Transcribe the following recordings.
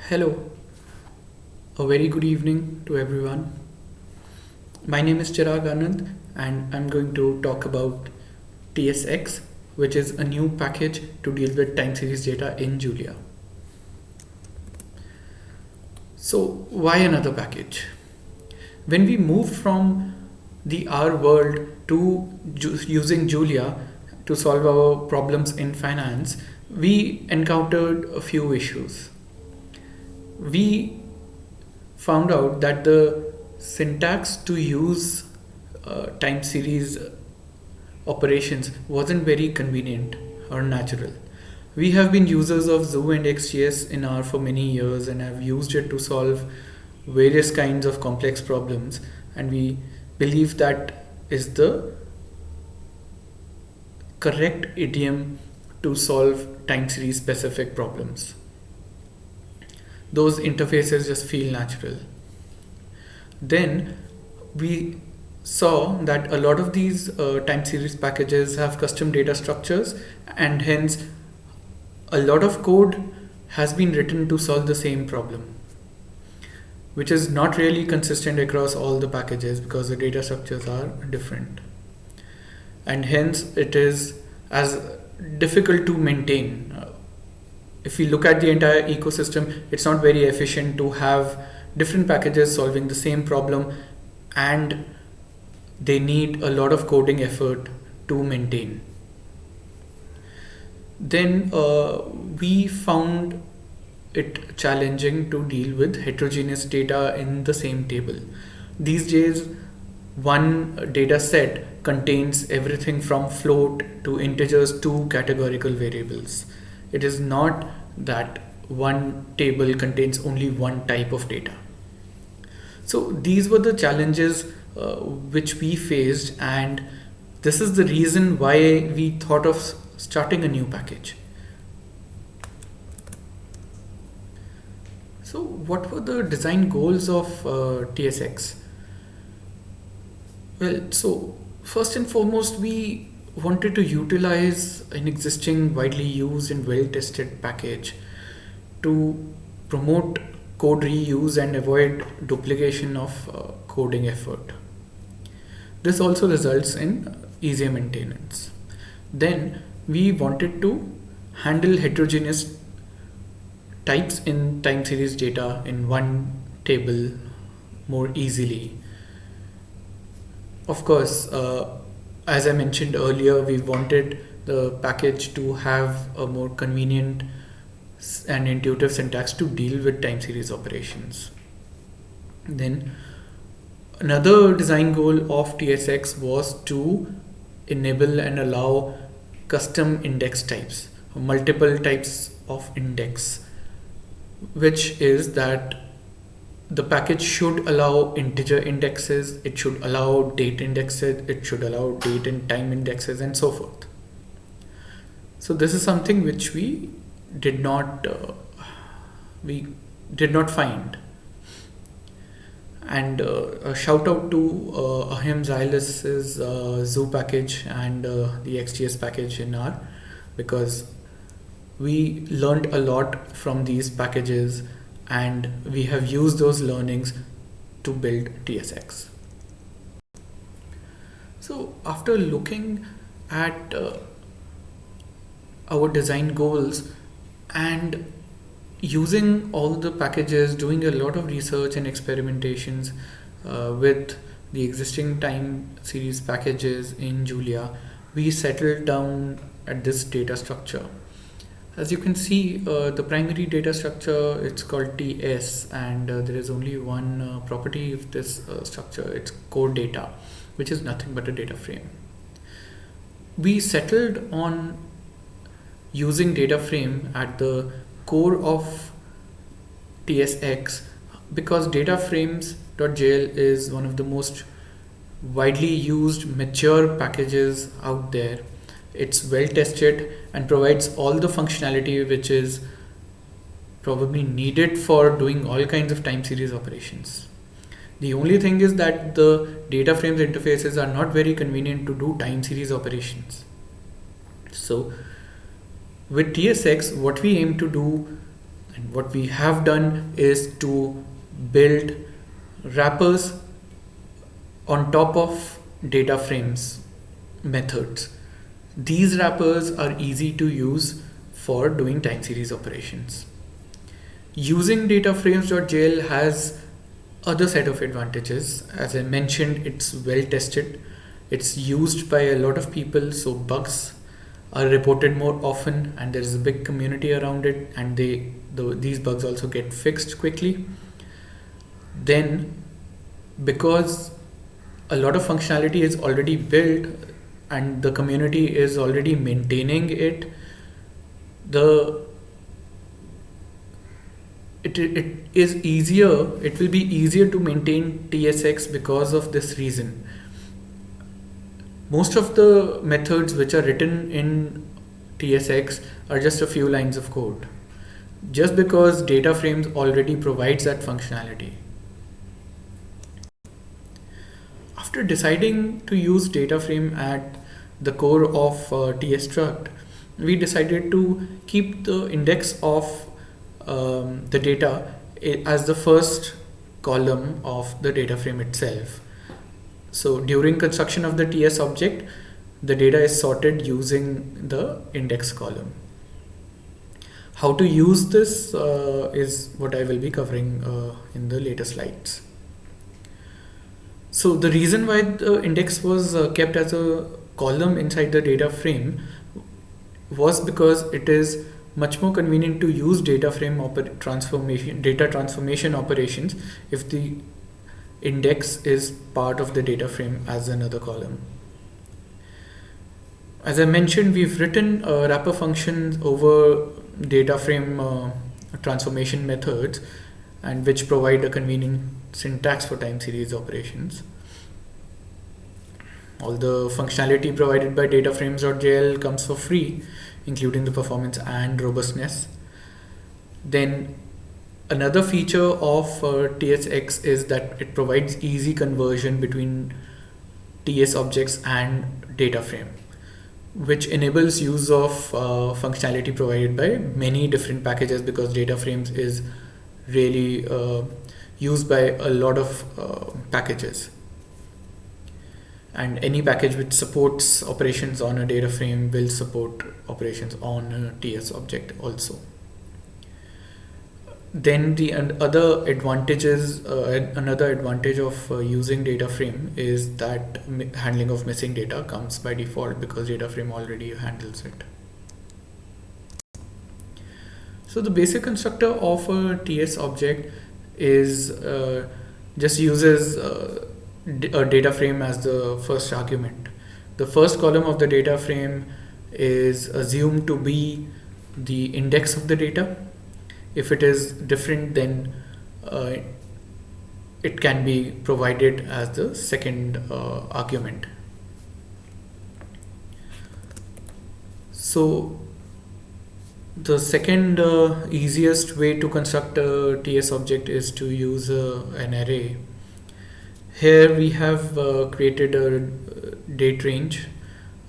Hello, a very good evening to everyone. My name is Chirag Anand and I'm going to talk about TSX, which is a new package to deal with time series data in Julia. So, why another package? When we moved from the R world to using Julia to solve our problems in finance, we encountered a few issues. We found out that the syntax to use time series operations wasn't very convenient or natural. We have been users of Zoo and XGS in R for many years and have used it to solve various kinds of complex problems, and we believe that is the correct idiom to solve time series specific problems. Those interfaces just feel natural. Then we saw that a lot of these time series packages have custom data structures, and hence a lot of code has been written to solve the same problem, which is not really consistent across all the packages because the data structures are different, and hence it is as difficult to maintain. If we look at the entire ecosystem, it's not very efficient to have different packages solving the same problem, and they need a lot of coding effort to maintain. Then we found it challenging to deal with heterogeneous data in the same table. These days, one data set contains everything from float to integers to categorical variables. It is not that one table contains only one type of data. So these were the challenges which we faced, and this is the reason why we thought of starting a new package. So what were the design goals of TSX? Well, so first and foremost, we wanted to utilize an existing widely used and well-tested package to promote code reuse and avoid duplication of coding effort. This also results in easier maintenance. Then we wanted to handle heterogeneous types in time series data in one table more easily. Of course, as I mentioned earlier, we wanted the package to have a more convenient and intuitive syntax to deal with time series operations. Then another design goal of TSX was to enable and allow custom index types, multiple types of index, which is that the package should allow integer indexes, it should allow date indexes, it should allow date and time indexes, and so forth. So this is something which we did not find. And a shout out to Ahim Xylus's Zoo package and the XGS package in R, because we learned a lot from these packages and we have used those learnings to build TSX. So after looking at our design goals and using all the packages, doing a lot of research and experimentations with the existing time series packages in Julia, we settled down at this data structure. As you can see, the primary data structure, it's called TS, and there is only one property of this structure. It's core data, which is nothing but a data frame. We settled on using DataFrame at the core of TSX because DataFrames.jl is one of the most widely used mature packages out there. It's well tested and provides all the functionality which is probably needed for doing all kinds of time series operations. The only thing is that the DataFrames interfaces are not very convenient to do time series operations. So with TSX, what we aim to do And what we have done is to build wrappers on top of DataFrames methods. These wrappers are easy to use for doing time series operations. Using DataFrames.jl has other set of advantages. As I mentioned, it's well tested. It's used by a lot of people, so bugs are reported more often, and there is a big community around it, and these bugs also get fixed quickly. Then, because a lot of functionality is already built and the community is already maintaining it, it will be easier to maintain TSX because of this reason. Most of the methods which are written in TSX are just a few lines of code, just because DataFrames already provides that functionality. After deciding to use DataFrame at the core of TS struct, we decided to keep the index of the data as the first column of the DataFrame itself. So during construction of the TS object, the data is sorted using the index column. How to use this is what I will be covering in the later slides. So the reason why the index was kept as a column inside the data frame was because it is much more convenient to use data transformation operations if the index is part of the data frame as another column. As I mentioned, we've written wrapper functions over data frame transformation methods, and which provide a convenient syntax for time series operations. All the functionality provided by DataFrames.jl comes for free, including the performance and robustness. Then another feature of TSX is that it provides easy conversion between TS objects and DataFrame, which enables use of functionality provided by many different packages, because DataFrames is really used by a lot of packages, and any package which supports operations on a data frame will support operations on a TS object also. Then the other advantages, another advantage of using data frame is that handling of missing data comes by default, because data frame already handles it. So the basic constructor of a TS object is just uses a data frame as the first argument. The first column of the data frame is assumed to be the index of the data. If it is different, then it can be provided as the second argument. So the second easiest way to construct a TS object is to use an array. Here we have created a date range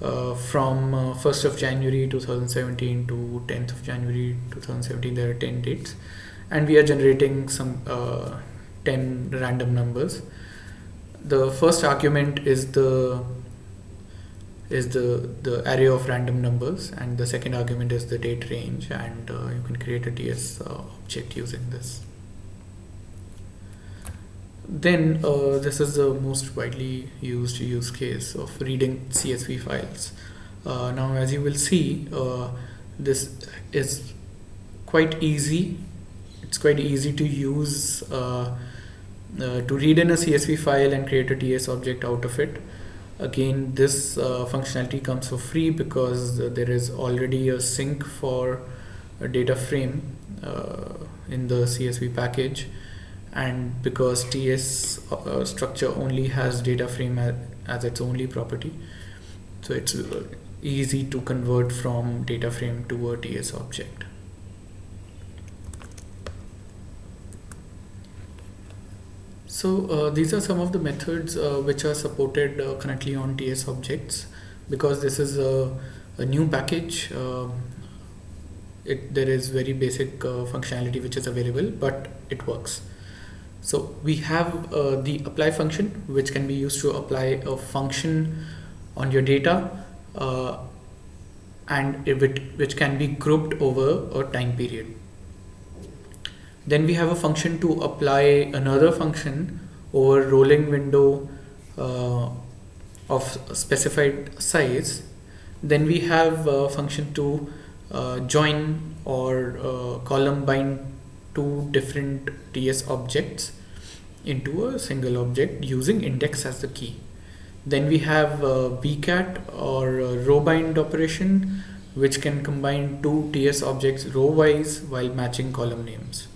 from 1st of January 2017 to 10th of January 2017. There are 10 dates, and we are generating some 10 random numbers. The first argument is the array of random numbers, and the second argument is the date range, and you can create a TS object using this. Then this is the most widely used use case of reading CSV files. Now, as you will see, this is quite easy. It's quite easy to use to read in a CSV file and create a TS object out of it. Again, this functionality comes for free because there is already a sink for a data frame in the CSV package. And because TS structure only has data frame as its only property, so it's easy to convert from data frame to a TS object. So these are some of the methods which are supported currently on TS objects. Because this is a new package, there is very basic functionality which is available, but it works. So we have the apply function, which can be used to apply a function on your data, and which can be grouped over a time period. Then we have a function to apply another function over rolling window of specified size. Then we have a function to join or column bind two different TS objects into a single object using index as the key. Then we have vcat or row bind operation, which can combine two TS objects row wise while matching column names.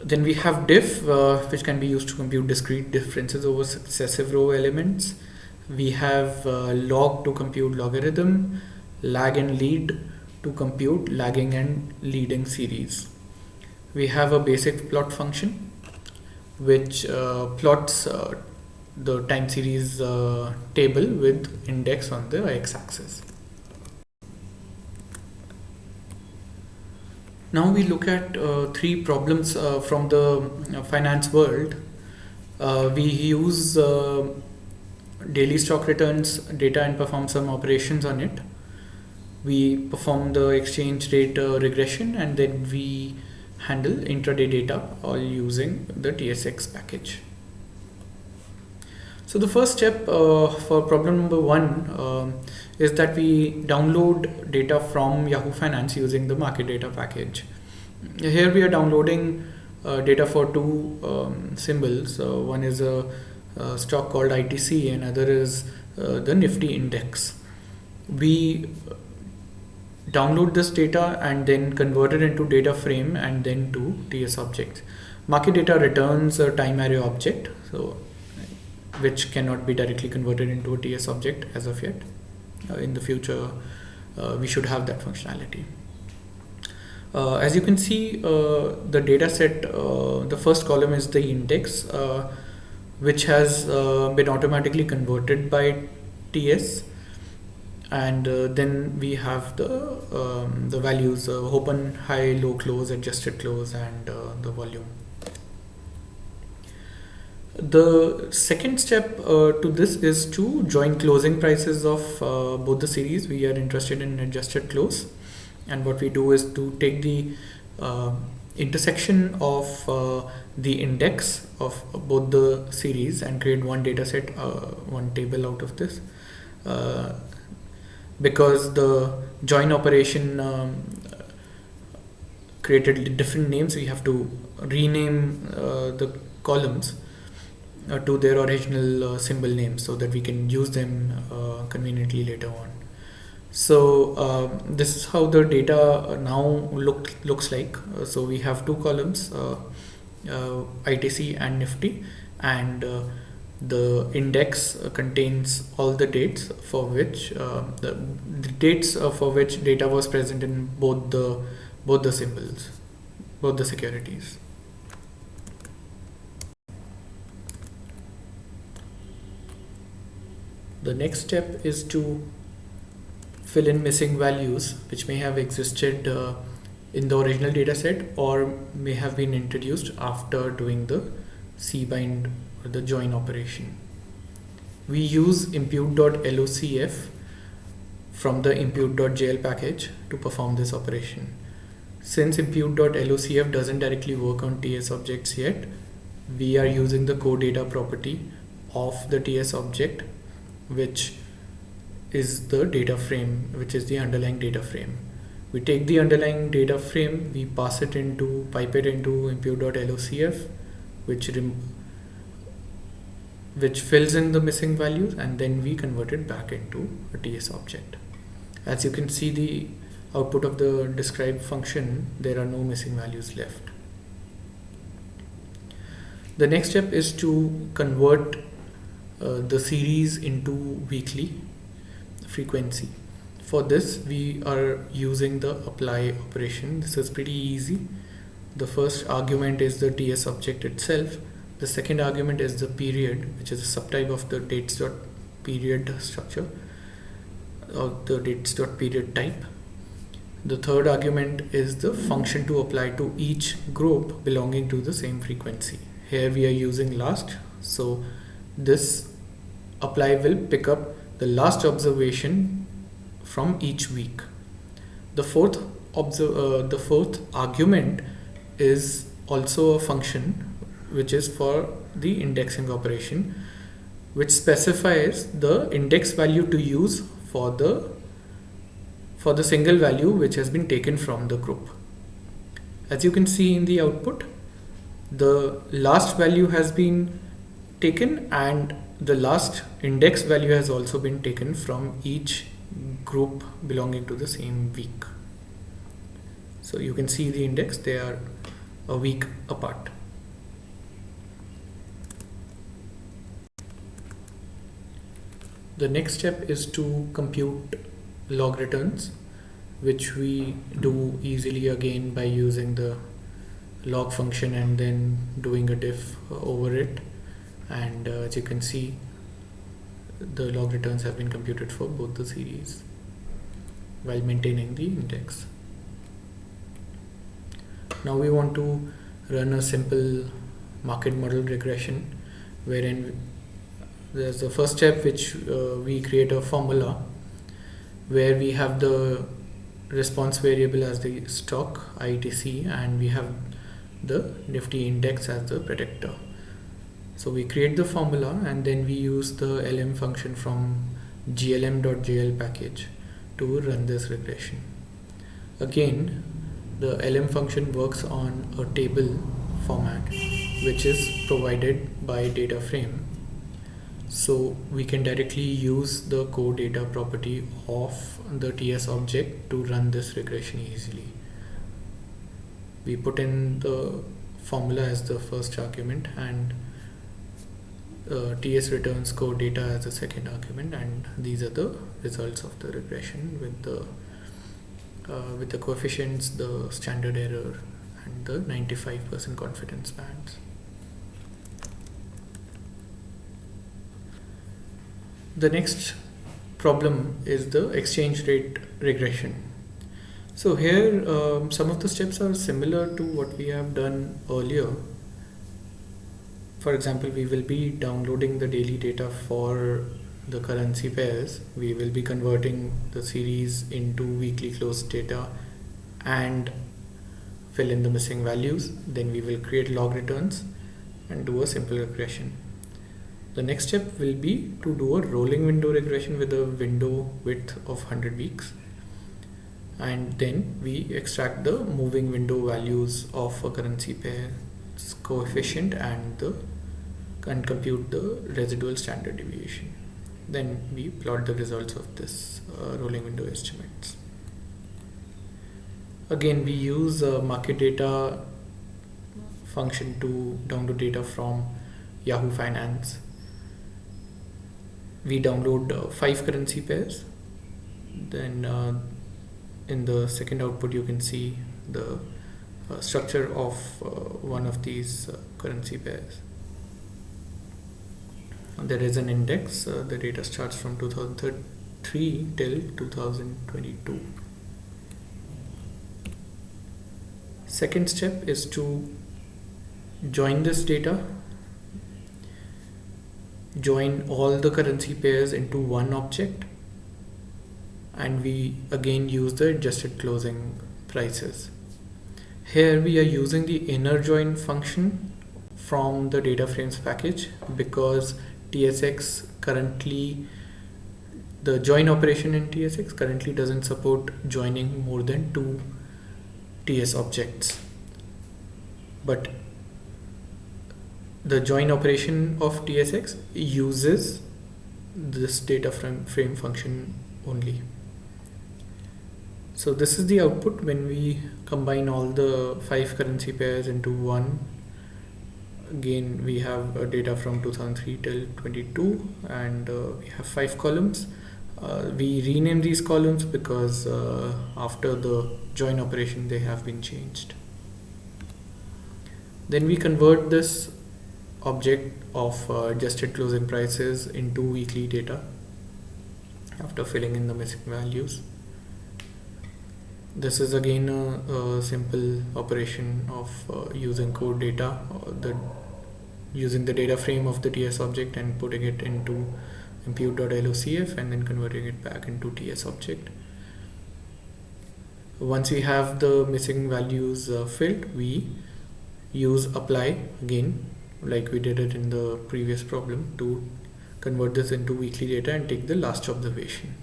Then we have diff, which can be used to compute discrete differences over successive row elements. We have log to compute logarithm, lag and lead to compute lagging and leading series. We have a basic plot function which plots the time series table with index on the x-axis. Now we look at three problems from the finance world. We use daily stock returns data and perform some operations on it. We perform the exchange rate regression, and then we handle intraday data all using the TSX package. So the first step for problem number 1 is that we download data from Yahoo Finance using the market data package. Here we are downloading data for two symbols. One is a stock called ITC, and other is the Nifty index. We download this data and then convert it into DataFrame and then to TS objects. Market data returns a time array object, which cannot be directly converted into a TS object as of yet. In the future, we should have that functionality. As you can see, the data set, the first column is the index, which has been automatically converted by TS, and then we have the values open, high, low close, adjusted close, and the volume. The second step to this is to join closing prices of both the series. We are interested in adjusted close, and what we do is to take the intersection of the index of both the series and create one data set, one table out of this. Because the join operation created different names, we have to rename the columns to their original symbol names so that we can use them conveniently later on. So this is how the data now looks like. So we have two columns, ITC and Nifty, and the index contains all the dates for which the dates for which data was present in both the symbols, both the securities. The next step is to fill in missing values which may have existed in the original data set or may have been introduced after doing the cbind or the join operation. We use impute.locf from the impute.jl package to perform this operation. Since impute.locf doesn't directly work on TS objects yet, we are using the core data property of the TS object, which is the data frame, which is the underlying data frame. We take the underlying data frame, we pass it into, pipe it into impute.locf, which fills in the missing values, and then we convert it back into a TS object. As you can see the output of the described function, there are no missing values left. The next step is to convert the series into weekly frequency. For this, we are using the apply operation. This is pretty easy. The first argument is the TS object itself. The second argument is the period, which is a subtype of the dates.period structure or the dates.period type. the third argument is the function to apply to each group belonging to the same frequency. Here we are using last, so this apply will pick up the last observation from each week. The fourth argument is also a function which is for the indexing operation, which specifies the index value to use for the single value which has been taken from the group. As you can see in the output, the last value has been taken and the last index value has also been taken from each group belonging to the same week. So you can see the index, they are a week apart. The next step is to compute log returns, which we do easily again by using the log function and then doing a diff over it. And as you can see, the log returns have been computed for both the series while maintaining the index. Now we want to run a simple market model regression, wherein there's the first step, which we create a formula where we have the response variable as the stock ITC and we have the Nifty index as the predictor. So we create the formula and then we use the lm function from glm.jl package to run this regression. Again, the lm function works on a table format which is provided by DataFrame. So we can directly use the core data property of the TS object to run this regression easily. We put in the formula as the first argument and TS returns core data as the second argument, and these are the results of the regression with the coefficients, the standard error and the 95% confidence bands. The next problem is the exchange rate regression. So here some of the steps are similar to what we have done earlier. For example, we will be downloading the daily data for the currency pairs. We will be converting the series into weekly closed data and fill in the missing values. Then we will create log returns and do a simple regression. The next step will be to do a rolling window regression with a window width of 100 weeks. And then we extract the moving window values of a currency pair's coefficient and compute the residual standard deviation. Then we plot the results of this rolling window estimates. Again, we use a market data function to download data from Yahoo Finance. We download 5 currency pairs. Then in the second output you can see the structure of one of these currency pairs. There is an index. The data starts from 2003 till 2022. Second step is to join this data, join all the currency pairs into one object, and we again use the adjusted closing prices. Here we are using the inner join function from the DataFrames package because TSX currently, the join operation in TSX currently doesn't support joining more than 2 TS objects. But the join operation of TSX uses this DataFrame function only. So this is the output when we combine all the 5 currency pairs into one. Again, we have data from 2003 till 22 and we have 5 columns. We rename these columns because after the join operation they have been changed. Then we convert this object of adjusted closing prices into weekly data after filling in the missing values. This is again a simple operation of using code data, using the data frame of the TS object and putting it into impute.locf and then converting it back into TS object. Once we have the missing values filled, we use apply again, like we did it in the previous problem, to convert this into weekly data and take the last observation.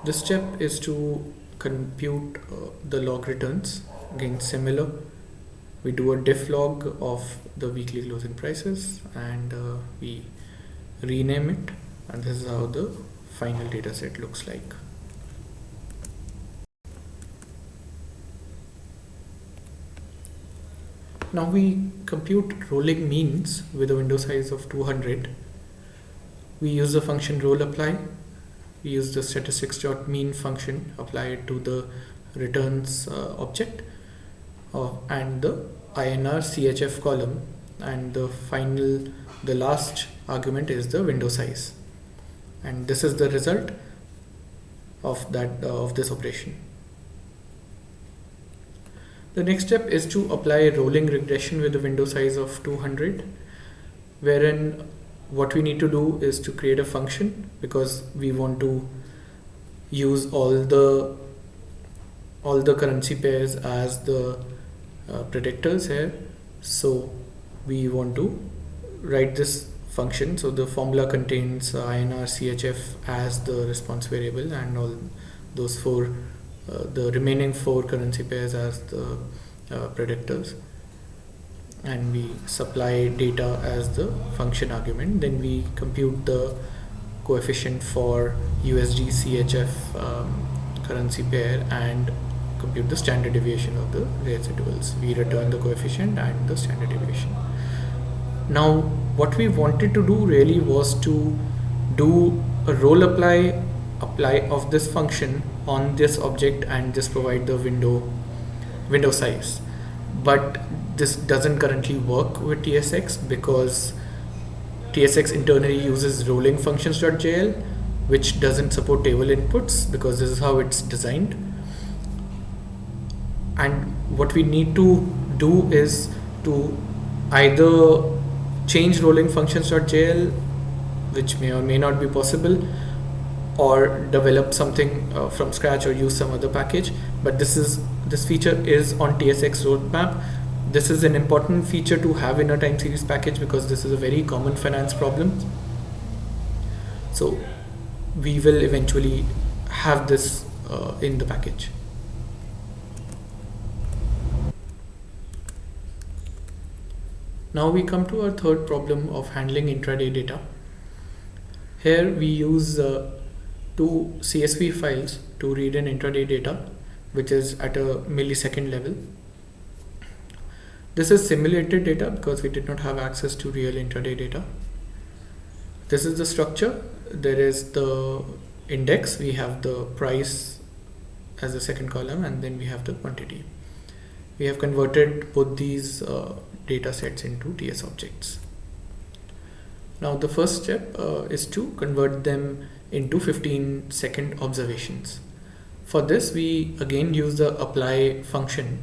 This step is to compute the log returns. Again, similar. We do a diff log of the weekly closing prices and we rename it, and this is how the final data set looks like. Now we compute rolling means with a window size of 200. We use the function roll apply. We use the statistics.mean function, apply it to the returns object and the INR CHF column, and the last argument is the window size, and this is the result of this operation. The next step is to apply rolling regression with a window size of 200, wherein what we need to do is to create a function, because we want to use all the currency pairs as the predictors here. So we want to write this function. So the formula contains INR CHF as the response variable and all those the remaining 4 currency pairs as the predictors, and we supply data as the function argument. Then we compute the coefficient for USD CHF currency pair and compute the standard deviation of the residuals. We return the coefficient and the standard deviation. Now what we wanted to do really was to do a roll apply of this function on this object and just provide the window size, but this doesn't currently work with TSX because TSX internally uses rolling functions.jl, which doesn't support table inputs because this is how it's designed. And what we need to do is to either change rolling functions.jl, which may or may not be possible, or develop something from scratch or use some other package. But this feature is on TSX roadmap. This is an important feature to have in a time series package because this is a very common finance problem. So we will eventually have this in the package. Now we come to our third problem of handling intraday data. Here we use 2 CSV files to read an intraday data, which is at a millisecond level. This is simulated data because we did not have access to real intraday data. This is the structure. There is the index, we have the price as the second column, and then we have the quantity. We have converted both these data sets into TS objects. Now the first step is to convert them into 15-second observations. For this we again use the apply function,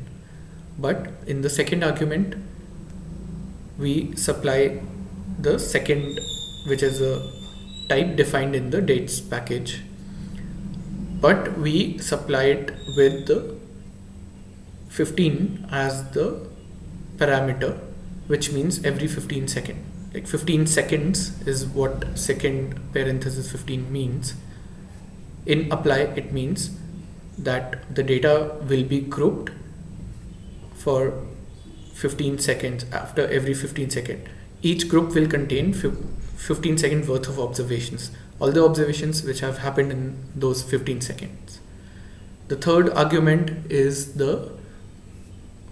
but in the second argument we supply the second, which is a type defined in the dates package, but we supply it with the 15 as the parameter, which means every 15 seconds. Like 15 seconds is what second parenthesis 15 means. In apply, it means that the data will be grouped for 15 seconds after every 15 seconds. Each group will contain 15 seconds worth of observations, all the observations which have happened in those 15 seconds. The third argument is the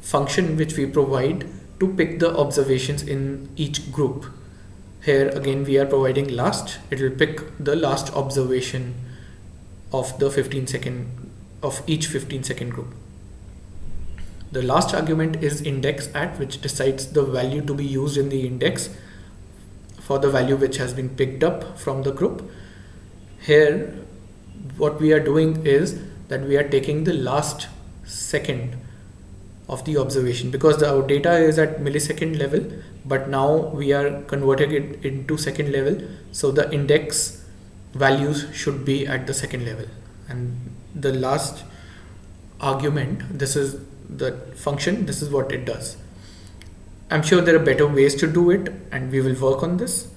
function which we provide to pick the observations in each group. Here again we are providing last. It will pick the last observation of the 15 second of each 15-second group. The last argument is index at, which decides the value to be used in the index for the value which has been picked up from the group. Here, what we are doing is that we are taking the last second of the observation, because our data is at millisecond level, but now we are converting it into second level, so the index values should be at the second level, and the last argument, this is the function, this is what it does. I'm sure there are better ways to do it, and we will work on this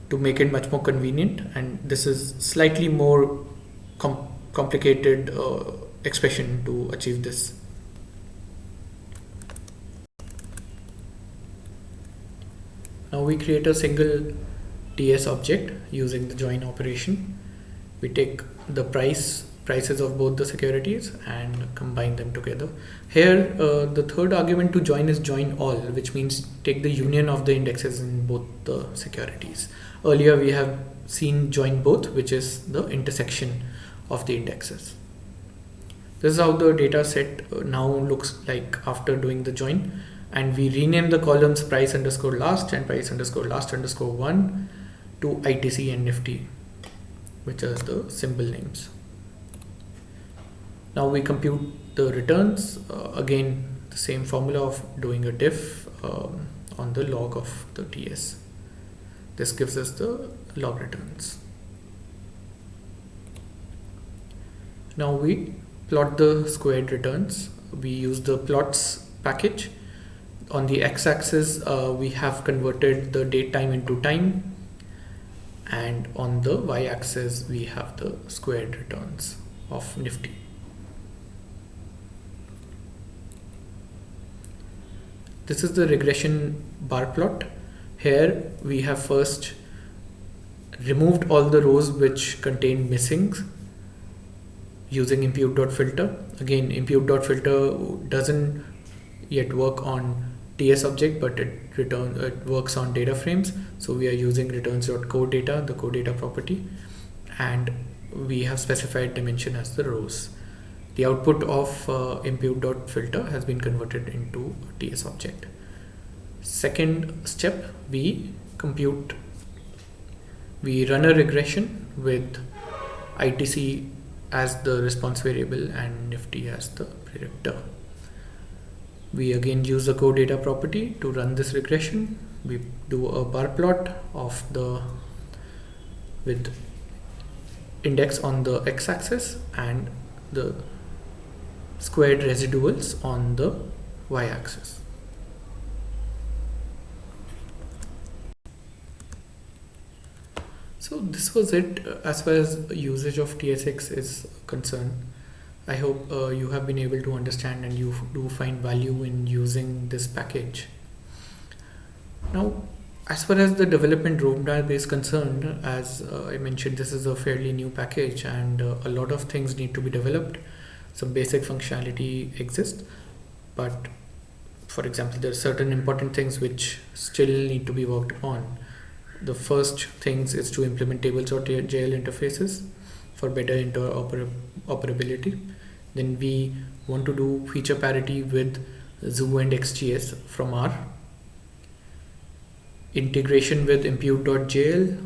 to make it much more convenient, and this is slightly more complicated expression to achieve this. Now we create a single TS object using the join operation. We take the prices of both the securities and combine them together. Here the third argument to join is join all, which means take the union of the indexes in both the securities. Earlier we have seen join both, which is the intersection of the indexes. This is how the data set now looks like after doing the join, and we rename the columns price underscore last and price underscore last underscore 1 to ITC and Nifty, which are the symbol names. Now we compute the returns, again the same formula of doing a diff on the log of the TS. This gives us the log returns. Now we plot the squared returns. We use the plots package. On the x-axis we have converted the date time into time, and on the y-axis we have the squared returns of Nifty. This is the regression bar plot. Here we have first removed all the rows which contain missings using impute.filter. Again, impute.filter doesn't yet work on TS object, but it works on data frames. So we are using returns.coreData, the coreData property, and we have specified dimension as the rows. The output of impute.filter has been converted into a TS object. Second step, we run a regression with ITC as the response variable and Nifty as the predictor. We again use the coreData property to run this regression. We do a bar plot with index on the x-axis and the squared residuals on the y-axis. So this was it as far as usage of TSX is concerned. I hope you have been able to understand and you do find value in using this package. Now, as far as the development roadmap is concerned, as I mentioned, this is a fairly new package and a lot of things need to be developed. Some basic functionality exists, but for example, there are certain important things which still need to be worked upon. The first things is to implement tables.jl interfaces for better interoperability. Then we want to do feature parity with Zoo and XGS from R. Integration with impute.jl.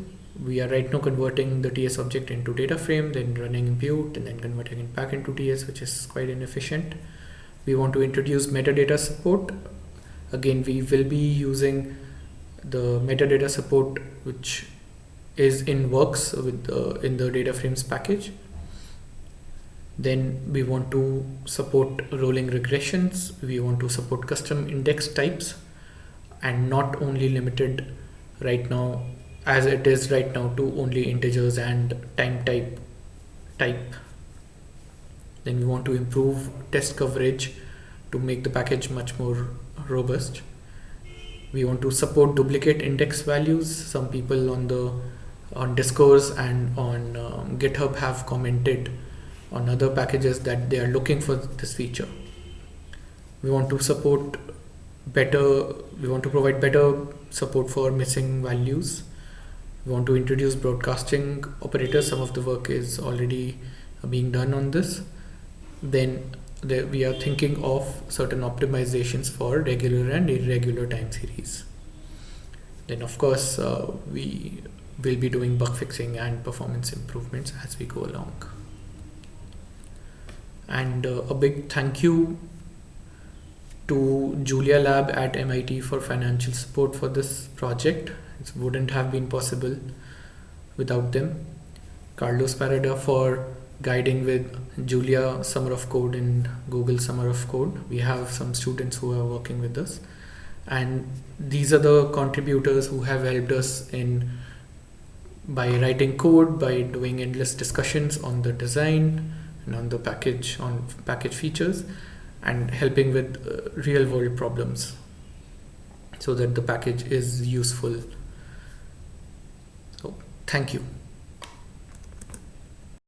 We are right now converting the TS object into DataFrame, then running impute, and then converting it back into TS, which is quite inefficient. We want to introduce metadata support. Again, we will be using the metadata support, which is in works with in the DataFrames package. Then we want to support rolling regressions. We want to support custom index types, and not only limited right now as it is right now to only integers and time type. Then we want to improve test coverage to make the package much more robust. We want to support duplicate index values. Some people on Discourse and on GitHub have commented on other packages that they are looking for this feature. We want to provide better support for missing values. We want to introduce broadcasting operators. Some of the work is already being done on this. Then we are thinking of certain optimizations for regular and irregular time series. Then of course we we'll be doing bug fixing and performance improvements as we go along. And a big thank you to Julia Lab at MIT for financial support for this project. It wouldn't have been possible without them. Carlos Parada for guiding with Julia Summer of Code and Google Summer of Code. We have some students who are working with us, and these are the contributors who have helped us in by writing code, by doing endless discussions on the design and on the package features, and helping with real world problems so that the package is useful. So thank you.